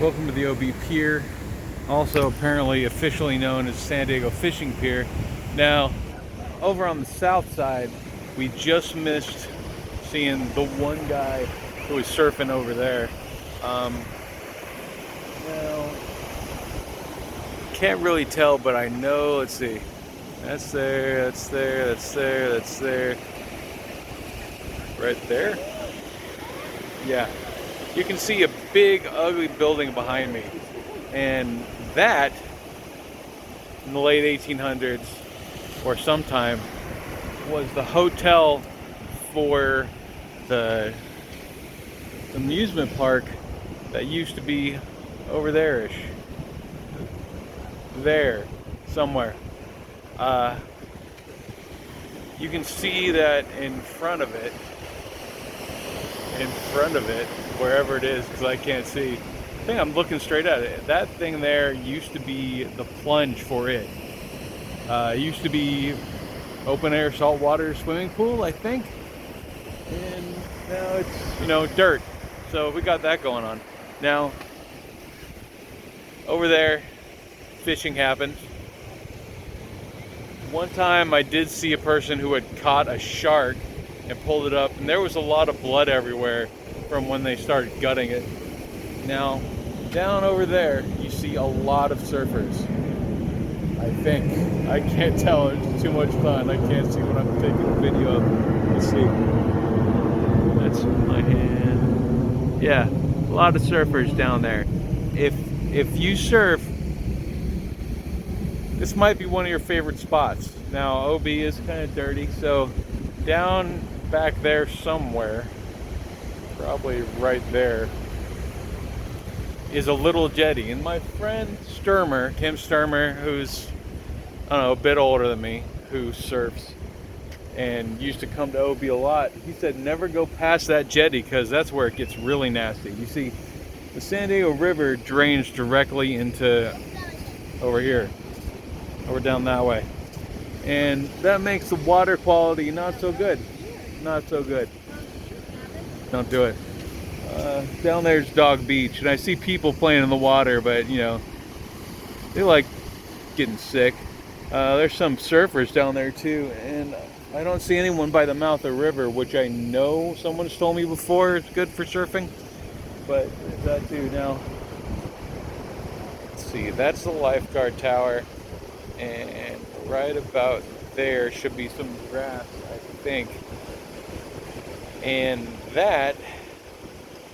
Welcome to the OB Pier, also apparently officially known as San Diego Fishing Pier. Now, over on the south side, we just missed seeing the one guy who was surfing over there. Um, now, can't really tell, but I know, let's see. That's there, that's there, that's there, that's there. Right there? Yeah. You can see a big, ugly building behind me. And that, in the late 1800s or sometime, was the hotel for the amusement park that used to be over there-ish. There, somewhere. Uh, you can see that in front of it, wherever it is, because I can't see. I think I'm looking straight at it. That thing there used to be the plunge for it. It used to be open air saltwater swimming pool, I think. And now it's, dirt. So we got that going on. Now, over there, fishing happened. One time I did see a person who had caught a shark and pulled it up, and there was a lot of blood everywhere from when they started gutting it. Now, down over there, you see a lot of surfers. I think. I can't tell. It's too much fun. I can't see what I'm taking a video of. Let's see. That's my hand. Yeah, a lot of surfers down there. If you surf, this might be one of your favorite spots. Now, OB is kind of dirty, so down back there somewhere, probably right there, is a little jetty. And my friend Tim Sturmer, who's, I don't know, a bit older than me, who surfs and used to come to OB a lot, he said never go past that jetty because that's where it gets really nasty. You see, the San Diego River drains directly into over here, over down that way. And that makes the water quality not so good. Not so good. Don't do it. Down there's Dog Beach, and I see people playing in the water, but they like getting sick. There's some surfers down there too, and I don't see anyone by the mouth of the river, which I know someone's told me before is good for surfing, but there's that too. Now, let's see, that's the lifeguard tower, and right about there should be some grass, I think. And that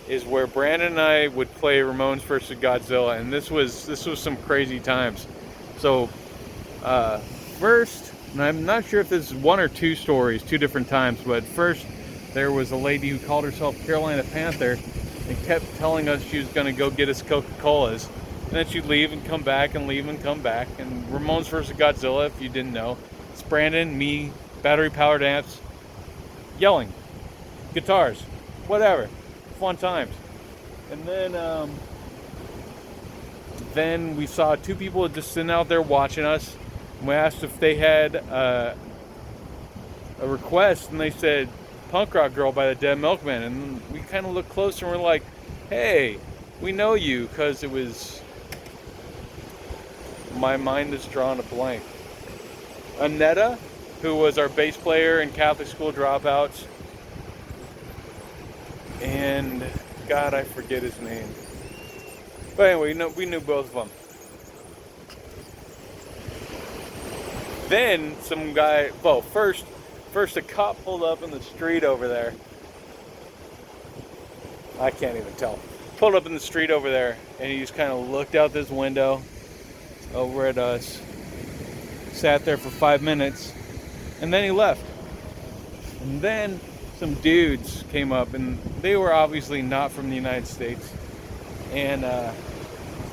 is where Brandon and I would play Ramones versus Godzilla, and this was some crazy times. So first, and I'm not sure if this is one or two stories, two different times, but first there was a lady who called herself Carolina Panther and kept telling us she was going to go get us Coca-Colas, and then she'd leave and come back and leave and come back. And Ramones versus Godzilla, if you didn't know, it's Brandon, me, battery-powered amps, yelling, guitars, whatever, fun times. And then we saw two people just sitting out there watching us, and we asked if they had a request, and they said Punk Rock Girl by the Dead Milkmen. And we kind of looked closer and we're like, hey, we know you, because it was, my mind is drawn a blank. Annetta, who was our bass player in Catholic School Dropouts, and God, I forget his name. But anyway, we knew both of them. Then some guy, well, first a cop pulled up in the street over there. I can't even tell. Pulled up in the street over there, and he just kind of looked out this window over at us, sat there for 5 minutes, and then he left. And then some dudes came up, and they were obviously not from the United States, and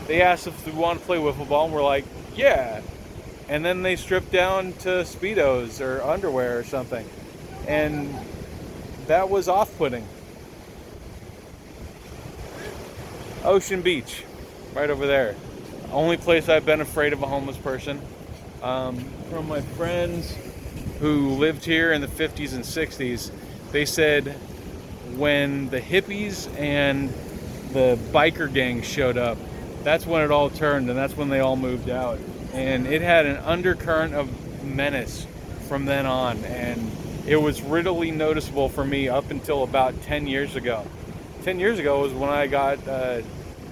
they asked if we wanted to play wiffle ball, and we're like, yeah. And then they stripped down to Speedos or underwear or something, and that was off-putting. Ocean Beach, right over there. Only place I've been afraid of a homeless person. From my friends who lived here in the 50s and 60s, they said when the hippies and the biker gang showed up. That's when it all turned, and that's when they all moved out. And it had an undercurrent of menace from then on, and it was readily noticeable for me up until about 10 years ago. 10 years ago was when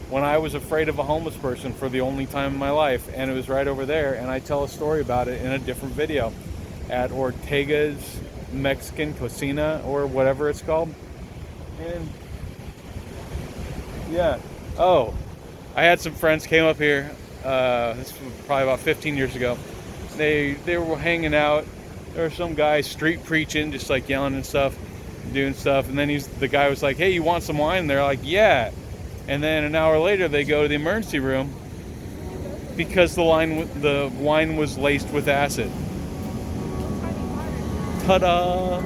when I was afraid of a homeless person for the only time in my life, and it was right over there, and I tell a story about it in a different video at Ortega's Mexican Cocina, or whatever it's called. And yeah, oh, I had some friends came up here, this was probably about 15 years ago. They were hanging out. There was some guy street preaching, just like yelling and stuff, doing stuff, and then the guy was like, "Hey, you want some wine?" And they're like, "Yeah." And then an hour later, they go to the emergency room because the wine was laced with acid. Ta-da!